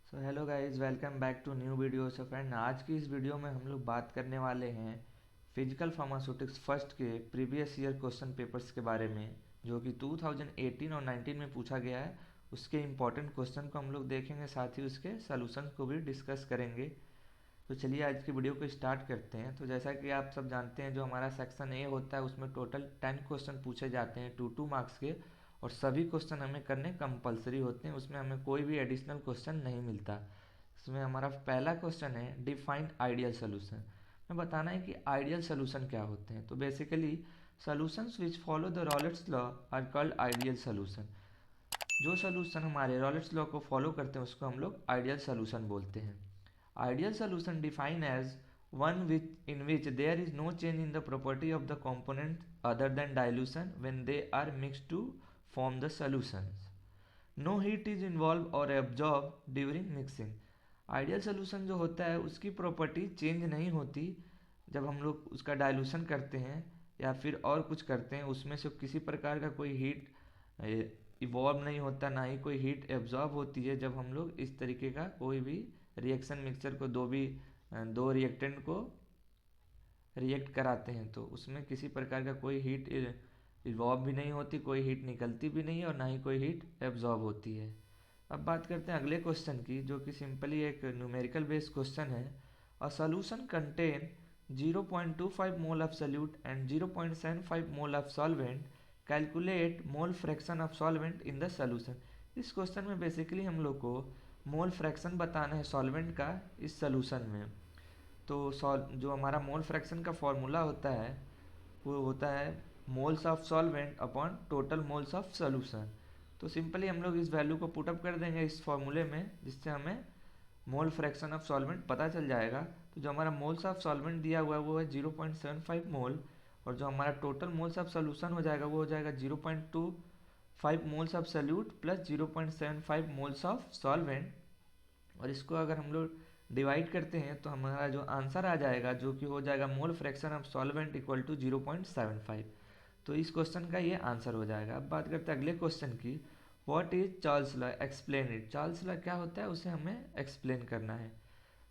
So hello guys, welcome back to new video. So friend, आज की इस video में हम लोग बात करने वाले हैं फिजिकल फार्मास्यूटिक्स फर्स्ट के प्रीवियस ईयर क्वेश्चन पेपर्स के बारे में, जो कि 2018 और 19 में पूछा गया है। उसके इम्पोर्टेंट क्वेश्चन को हम लोग देखेंगे, साथ ही उसके सॉल्यूशंस को भी डिस्कस करेंगे। तो चलिए आज की वीडियो को स्टार्ट करते हैं। तो जैसा कि आप सब जानते हैं, जो हमारा सेक्शन ए होता है उसमें टोटल 10 क्वेश्चन पूछे जाते हैं 2 मार्क्स के, और सभी क्वेश्चन हमें करने कंपलसरी होते हैं। उसमें हमें कोई भी एडिशनल क्वेश्चन नहीं मिलता। इसमें हमारा पहला क्वेश्चन है डिफाइन आइडियल सोल्यूशन। में बताना है कि आइडियल सोल्यूशन क्या होते हैं। तो basically solutions which follow the Raoult's law are called ideal solution. जो सोल्यूशन हमारे रॉलेट्स लॉ को फॉलो करते हैं उसको हम लोग आइडियल सोल्यूशन बोलते हैं। Ideal solution define as one in which there is no change in the property of the component other than dilution when they are mixed to form the solutions. No heat is involved or absorbed during mixing. Ideal solution जो होता है उसकी property change नहीं होती जब हम लोग उसका डाइल्यूशन करते हैं या फिर और कुछ करते हैं। उसमें से किसी प्रकार का कोई हीट इवॉल्व नहीं होता, ना ही कोई हीट एब्जॉर्ब होती है। जब हम लोग इस तरीके का कोई भी रिएक्शन मिक्सचर को दो रिएक्टेंट को रिएक्ट कराते हैं, तो उसमें किसी प्रकार का कोई हीट इवॉल्व भी नहीं होती, कोई हीट निकलती भी नहीं है, और ना ही कोई हीट एब्जॉर्ब होती है। अब बात करते हैं अगले क्वेश्चन की, जो कि सिंपली एक न्यूमेरिकल बेस्ड क्वेश्चन है। A solution contain 0.25 mole of solute and 0.75 mole of solvent, calculate mole fraction of solvent in the solution. इस क्वेश्चन में बेसिकली हम लोग को मोल फ्रैक्शन बताना है सॉल्वेंट का इस सॉल्यूशन में। तो जो हमारा मोल फ्रैक्शन का फॉर्मूला होता है वो होता है moles of solvent upon total moles of solution. तो सिंपली हम लोग इस वैल्यू को पुटअप कर देंगे इस फॉर्मूले में, जिससे हमें मोल फ्रैक्शन ऑफ सॉल्वेंट पता चल जाएगा। तो जो हमारा मोल्स ऑफ सॉल्वेंट दिया हुआ है वो है 0.75 मोल, और जो हमारा टोटल मोल्स ऑफ सॉल्यूशन हो जाएगा वो हो जाएगा 0.25 moles of solute plus 0.75 moles of solvent. और इसको अगर हम लोग डिवाइड करते हैं तो हमारा जो आंसर आ जाएगा, जो कि हो जाएगा mole fraction of solvent equal to 0.75। तो इस क्वेश्चन का ये आंसर हो जाएगा। अब बात करते हैं अगले क्वेश्चन की, what is Charles law, explain it. Charles law क्या होता है उसे हमें एक्सप्लेन करना है।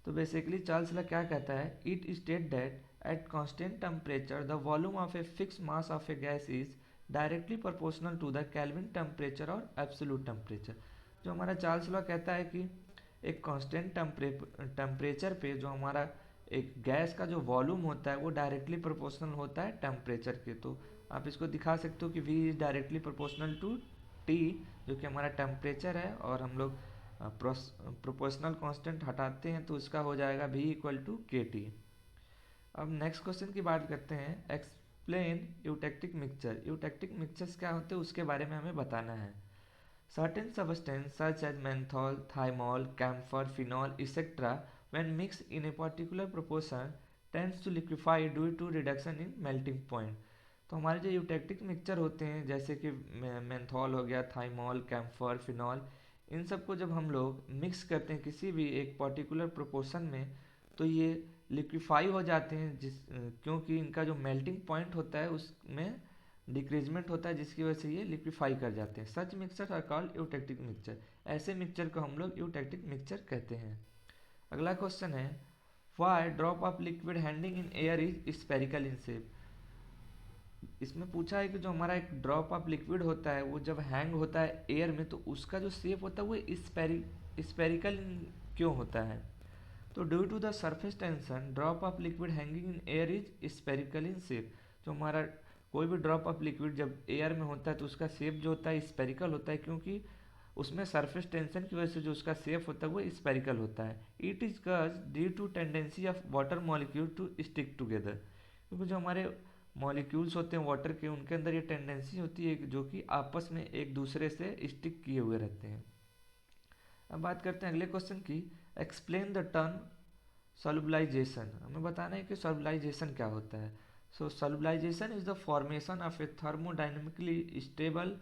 तो बेसिकली चार्ल्स लॉ क्या कहता है, it state that at constant temperature the volume of a fix mass of a gas is directly proportional to the Kelvin temperature और एब्सोल्यूट टेम्परेचर। जो हमारा चार्ल्स लॉ कहता है कि एक कांस्टेंट टेम्परेचर पे जो हमारा एक गैस का जो वॉल्यूम होता है वो डायरेक्टली प्रोपोर्शनल होता है टेम्परेचर के। तो आप इसको दिखा सकते हो कि V is directly proportional to T, जो कि हमारा टेम्परेचर है, और हम लोग प्रोपोर्शनल कांस्टेंट हटाते हैं तो उसका हो जाएगा V इक्वल टू KT। अब नेक्स्ट क्वेश्चन की बात करते हैं, explain eutectic mixture. Eutectic mixtures क्या होते हैं उसके बारे में हमें बताना है। Certain substances such as menthol, thymol, camphor, phenol, etc., when mixed in a particular proportion, tends to liquefy due to reduction in melting point. तो हमारे जो यूटेक्टिक मिक्सचर होते हैं, जैसे कि मेंथॉल हो गया, थाइमॉल, कैम्फर, फिनॉल, इन सब को जब हम लोग मिक्स करते हैं किसी भी एक पर्टिकुलर प्रोपोर्शन में, तो ये लिक्विफाई हो जाते हैं, क्योंकि इनका जो मेल्टिंग पॉइंट होता है उसमें डिक्रीजमेंट होता है, जिसकी वजह से ये लिक्विफाई कर जाते हैं। Such mixture are called eutectic mixture. ऐसे मिक्सचर को हम लोग यूटेक्टिक मिक्सचर कहते हैं। अगला क्वेश्चन है, why drop of liquid handing in air is spherical in shape. इसमें पूछा है कि जो हमारा एक ड्रॉप ऑफ लिक्विड होता है वो जब हैंग होता है एयर में, तो उसका जो शेप होता है वो स्पेरिकल क्यों होता है। तो due to the surface tension drop of liquid hanging in air is spherical in shape. जो हमारा कोई भी ड्रॉप ऑफ लिक्विड जब एयर में होता है तो उसका शेप जो होता है स्पेरिकल होता है, क्योंकि उसमें सरफेस टेंशन की वजह से जो उसका शेप होता है वो स्पेरिकल होता है। It is cause due to tendency of water molecule to stick together. क्योंकि जो हमारे मॉलिक्यूल्स होते हैं वाटर के, उनके अंदर ये टेंडेंसी होती है जो कि आपस में एक दूसरे से स्टिक किए हुए रहते हैं। अब बात करते हैं अगले क्वेश्चन की, एक्सप्लेन द टर्म सॉल्युबलाइजेशन। हमें बताना है कि सॉल्युबलाइजेशन क्या होता है। So solubilization is the formation of a thermodynamically stable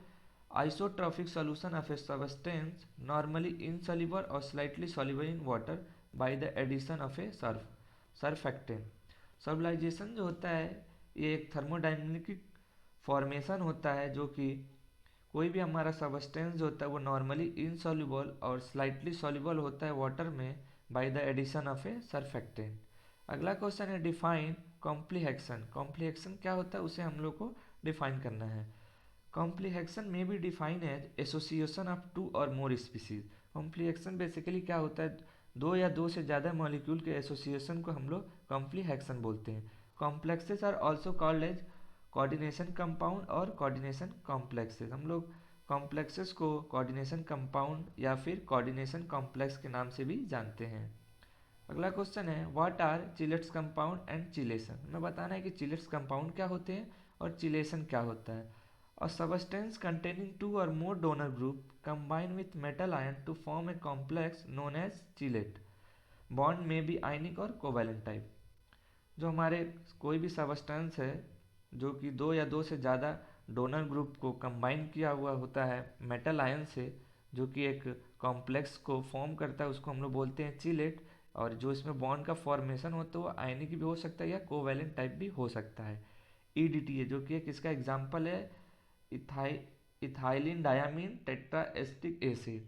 isotropic solution of a substance normally insoluble और slightly soluble in water by the addition of a surfactant. Solubilization जो होता है ये एक थर्मोडाइनमिक फॉर्मेशन होता है, जो कि कोई भी हमारा सब्सटेंस जो होता है वो नॉर्मली इनसॉल्युबल और स्लाइटली सॉल्युबल होता है वाटर में by the addition of a surfactant. अगला क्वेश्चन है डिफाइन कॉम्प्लीहेक्शन। कॉम्प्लीहेक्शन क्या होता है उसे हम लोग को डिफाइन करना है। कॉम्प्लीहेक्शन में be define as association of two और मोर स्पीसीज। कॉम्प्लीहेक्शन बेसिकली क्या होता है, दो या दो से ज़्यादा मॉलिक्यूल के एसोसिएशन को हम लोग कॉम्प्लीहेक्शन बोलते हैं। Complexes are also called as coordination compound और कोऑर्डिनेशन कॉम्प्लेक्सेस। हम लोग कॉम्प्लेक्सेस को कोऑर्डिनेशन कंपाउंड या फिर कोऑर्डिनेशन कॉम्प्लेक्स के नाम से भी जानते हैं। अगला क्वेश्चन है what are chelates compound and chelation. हमें बताना है कि चिलेट्स कंपाउंड क्या होते हैं और चिलेशन क्या होता है। A substance containing two or more donor group combine with metal ion to form a complex known as chelate. Bond may be ionic और covalent type। जो हमारे कोई भी सबस्टेंस है जो कि दो या दो से ज़्यादा डोनर ग्रुप को कंबाइन किया हुआ होता है मेटल आयन से, जो कि एक कॉम्प्लेक्स को फॉर्म करता है, उसको हम लोग बोलते हैं चिलेट। और जो इसमें बॉन्ड का फॉर्मेशन होता है वो आयनिक भी हो सकता है या कोवेलेंट टाइप भी हो सकता है। ईडीटी है जो कि एक इसका एग्जाम्पल है ethylene diamine tetraacetic acid.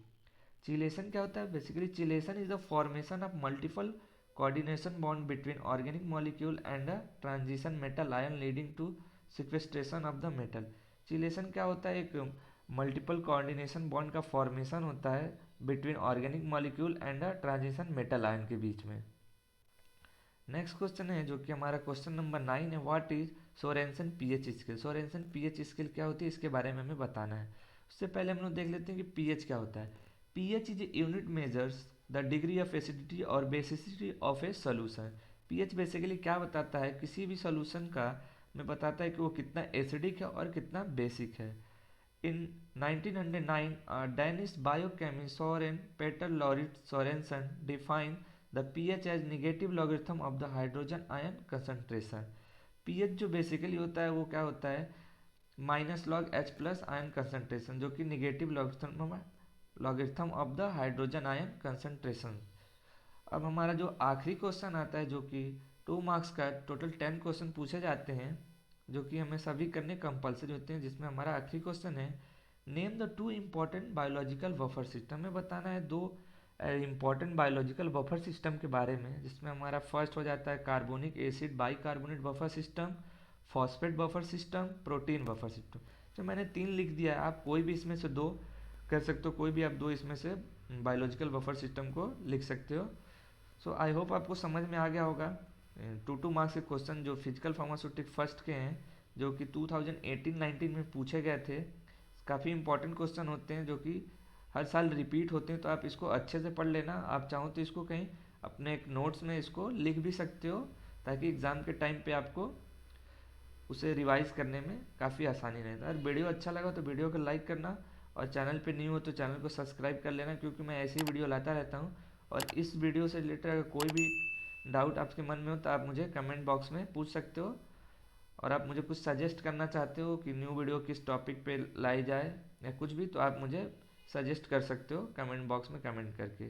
Chelation क्या होता है, basically chelation is the formation of multiple coordination bond between organic molecule and a transition metal ion leading to sequestration of the metal. Chelation क्या होता है, एक मल्टीपल कोऑर्डिनेशन बॉन्ड का formation होता है between organic molecule and a transition metal ion के बीच में। नेक्स्ट क्वेश्चन है जो कि हमारा क्वेश्चन नंबर 9 है what is Sorensen pH scale. Sorensen pH scale क्या होती है इसके बारे में हमें बताना है। उससे पहले हम लोग देख लेते हैं कि पीएच क्या होता है। PH is unit measures the degree of acidity और basicity of a solution. PH basically क्या बताता है, किसी भी सोल्यूशन का हमें बताता है कि वो कितना एसिडिक है और कितना बेसिक है। In 1909, Danish biochemist Soren Peter Lauritz Sorensen defined the pH as negative logarithm of the hydrogen ion concentration। pH जो बेसिकली होता है वो क्या होता है, minus log H plus ion concentration, जो कि negative logarithm of the hydrogen ion concentration. अब हमारा जो आखिरी क्वेश्चन आता है जो कि 2 मार्क्स का, टोटल 10 क्वेश्चन पूछे जाते हैं जो कि हमें सभी करने कंपलसरी होते हैं, जिसमें हमारा आखिरी क्वेश्चन है name the 2 important biological buffer system. में बताना है 2 इम्पॉर्टेंट बायोलॉजिकल बफर सिस्टम के बारे में, जिसमें हमारा फर्स्ट हो जाता है carbonic acid bicarbonate buffer system, phosphate buffer system, protein buffer system. तो मैंने 3 लिख दिया है, आप कोई भी इसमें से 2 कर सकते हो, कोई भी आप 2 इसमें से बायोलॉजिकल बफर सिस्टम को लिख सकते हो। सो आई होप आपको समझ में आ गया होगा। 2 मार्क्स के क्वेश्चन जो फिजिकल फार्मास्यूटिक फर्स्ट के हैं जो कि 2018-19 में पूछे गए थे, काफ़ी इंपॉर्टेंट क्वेश्चन होते हैं जो कि हर साल रिपीट होते हैं, तो आप इसको अच्छे से पढ़ लेना। आप चाहो तो इसको कहीं अपने एक नोट्स में इसको लिख भी सकते हो, ताकि एग्ज़ाम के टाइम पे आपको उसे रिवाइज करने में काफ़ी आसानी रहता है। अगर वीडियो अच्छा लगा तो वीडियो को लाइक करना, और चैनल पे न्यू हो तो चैनल को सब्सक्राइब कर लेना, क्योंकि मैं ऐसी वीडियो लाता रहता हूँ। और इस वीडियो से रिलेटेड अगर कोई भी डाउट आपके मन में हो तो आप मुझे कमेंट बॉक्स में पूछ सकते हो, और आप मुझे कुछ सजेस्ट करना चाहते हो कि न्यू वीडियो किस टॉपिक पे लाई जाए या कुछ भी, तो आप मुझे सजेस्ट कर सकते हो कमेंट बॉक्स में कमेंट करके।